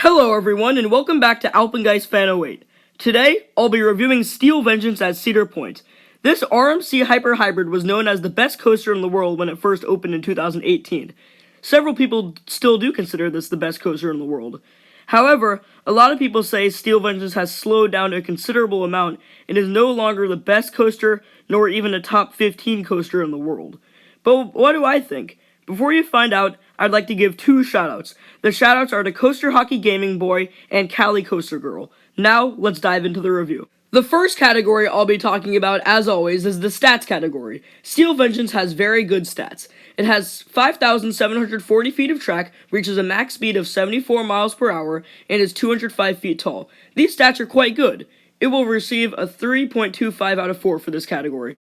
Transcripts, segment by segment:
Hello everyone, and welcome back to Alpengeist Fan 08. Today, I'll be reviewing Steel Vengeance at Cedar Point. This RMC Hyper Hybrid was known as the best coaster in the world when it first opened in 2018. Several people still do consider this the best coaster in the world. However, a lot of people say Steel Vengeance has slowed down a considerable amount and is no longer the best coaster, nor even a top 15 coaster in the world. But what do I think? Before you find out, I'd like to give two shoutouts. The shoutouts are to Coaster Hockey Gaming Boy and Cali Coaster Girl. Now, let's dive into the review. The first category I'll be talking about, as always, is the stats category. Steel Vengeance has very good stats. It has 5,740 feet of track, reaches a max speed of 74 miles per hour, and is 205 feet tall. These stats are quite good. It will receive a 3.25 out of 4 for this category.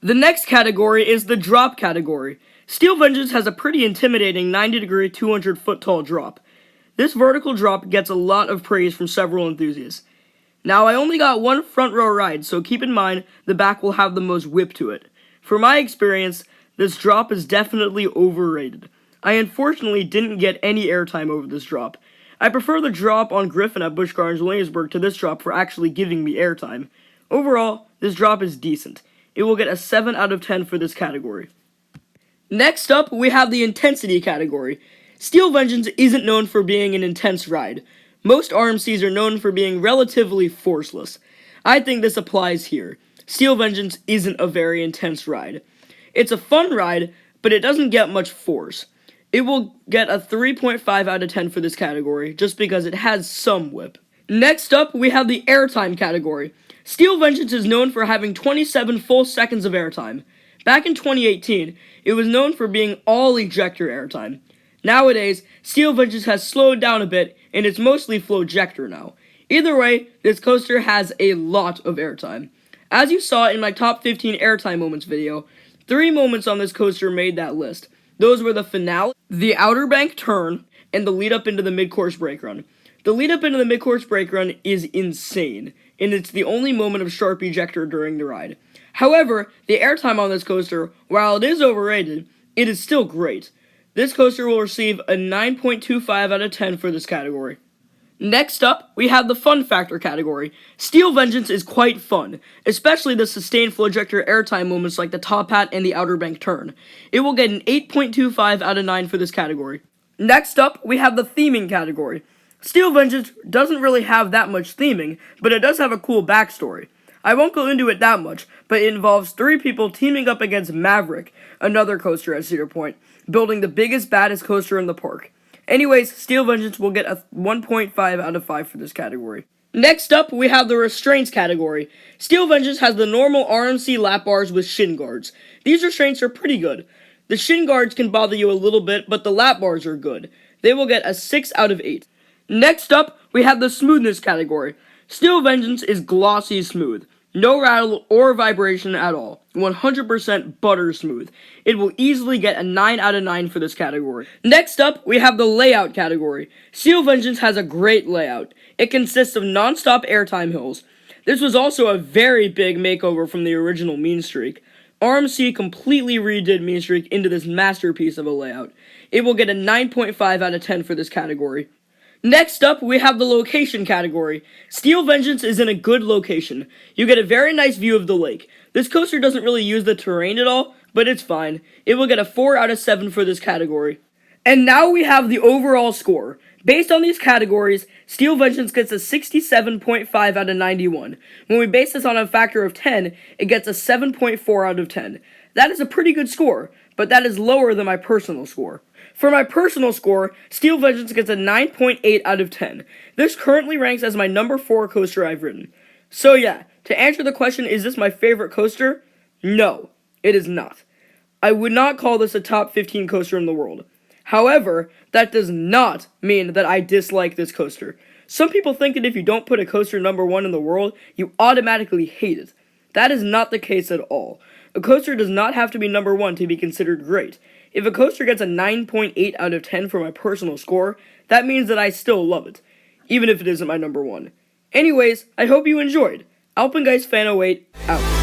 The next category is the drop category. Steel Vengeance has a pretty intimidating 90-degree, 200-foot-tall drop. This vertical drop gets a lot of praise from several enthusiasts. Now, I only got one front row ride, so keep in mind the back will have the most whip to it. For my experience, this drop is definitely overrated. I unfortunately didn't get any airtime over this drop. I prefer the drop on Griffin at Busch Gardens Williamsburg to this drop for actually giving me airtime. Overall, this drop is decent. It will get a 7 out of 10 for this category. Next up, we have the intensity category. Steel Vengeance isn't known for being an intense ride. Most RMCs are known for being relatively forceless. I think this applies here. Steel Vengeance isn't a very intense ride. It's a fun ride, but it doesn't get much force. It will get a 3.5 out of 10 for this category, just because it has some whip. Next up, we have the airtime category. Steel Vengeance is known for having 27 full seconds of airtime. Back in 2018, it was known for being all ejector airtime. Nowadays, Steel Vengeance has slowed down a bit, and it's mostly flowjector now. Either way, this coaster has a lot of airtime. As you saw in my top 15 airtime moments video, 3 moments on this coaster made that list. Those were the finale, the Outer Bank turn, and the lead up into the mid-course brake run. The lead up into the mid-course brake run is insane, and it's the only moment of sharp ejector during the ride. However, the airtime on this coaster, while it is overrated, it is still great. This coaster will receive a 9.25 out of 10 for this category. Next up, we have the fun factor category. Steel Vengeance is quite fun, especially the sustained flowjector airtime moments like the top hat and the Outer Bank turn. It will get an 8.25 out of 9 for this category. Next up, we have the theming category. Steel Vengeance doesn't really have that much theming, but it does have a cool backstory. I won't go into it that much, but it involves 3 people teaming up against Maverick, another coaster at Cedar Point, building the biggest, baddest coaster in the park. Anyways, Steel Vengeance will get a 1.5 out of 5 for this category. Next up, we have the restraints category. Steel Vengeance has the normal RMC lap bars with shin guards. These restraints are pretty good. The shin guards can bother you a little bit, but the lap bars are good. They will get a 6 out of 8. Next up, we have the smoothness category. Steel Vengeance is glossy smooth. No rattle or vibration at all. 100% butter smooth. It will easily get a 9 out of 9 for this category. Next up, we have the layout category. Steel Vengeance has a great layout. It consists of non-stop airtime hills. This was also a very big makeover from the original Mean Streak. RMC completely redid Mean Streak into this masterpiece of a layout. It will get a 9.5 out of 10 for this category. Next up, we have the location category. Steel Vengeance is in a good location. You get a very nice view of the lake. This coaster doesn't really use the terrain at all, but it's fine. It will get a 4 out of 7 for this category. And now we have the overall score. Based on these categories, Steel Vengeance gets a 67.5 out of 91. When we base this on a factor of 10, it gets a 7.4 out of 10. That is a pretty good score, but that is lower than my personal score. For my personal score, Steel Vengeance gets a 9.8 out of 10. This currently ranks as my number 4 coaster I've ridden. So yeah, to answer the question, is this my favorite coaster? No, it is not. I would not call this a top 15 coaster in the world. However, that does not mean that I dislike this coaster. Some people think that if you don't put a coaster number 1 in the world, you automatically hate it. That is not the case at all. A coaster does not have to be number 1 to be considered great. If a coaster gets a 9.8 out of 10 for my personal score, that means that I still love it, even if it isn't my number 1. Anyways, I hope you enjoyed. Alpengeist Fan 08, out.